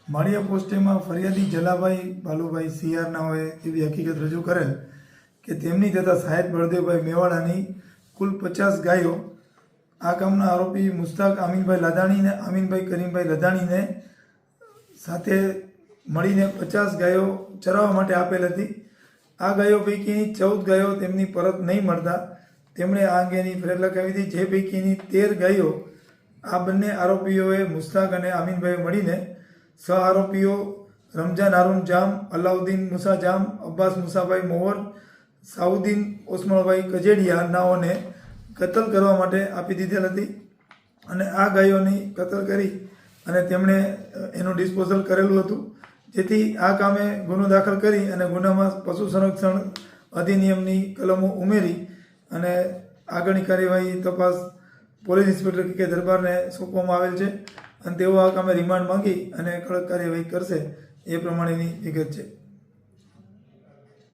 માળિયા પોસ્ટેમાં ફરિયાદી જલાભાઈ બાલુભાઈ સીઆરના હોય એવી હકીકત રજૂ કરેલ કે તેમની તથા સાહેબ બળદેવભાઈ મેવાડાની કુલ 50 ગાયો આ કામના આરોપી મુસ્તાક અમીનભાઈ લધાણીને અમીનભાઈ કરીમભાઈ લધાણીને સાથે મળીને 50 ગાયો ચરાવવા માટે આપેલ હતી। આ ગાયો પૈકીની 14 ગાયો તેમની પરત નહીં મળતા તેમણે આ અંગેની ફરિયાદ લખાવી હતી, જે પૈકીની 13 ગાયો આ બંને આરોપીઓએ મુસ્તાક અને અમીનભાઈ મળીને સહ આરોપીઓ રમજાન હારૂન જામ, અલાઉદ્દીન મુસા જામ, અબ્બાસ મુસાભાઈ મોવર, સાઉદ્દીન ઓસમાણભાઈ કજેડિયા નાઓને કતલ કરવા માટે આપી દીધેલ હતી અને આ ગાયોની કતલ કરી અને તેમણે એનું ડિસ્પોઝલ કરેલું હતું, જેથી આ કામે ગુનો દાખલ કરી અને ગુનામાં પશુ સંરક્ષણ અધિનિયમની કલમો ઉમેરી અને આગળની કાર્યવાહી તપાસ પોલીસ ઇન્સ્પેક્ટર કે દરબારને સોંપવામાં આવેલ છે અને તેઓ આ કામે રિમાન્ડ માંગી અને કડક કાર્યવાહી કરશે એ પ્રમાણેની વિગત છે।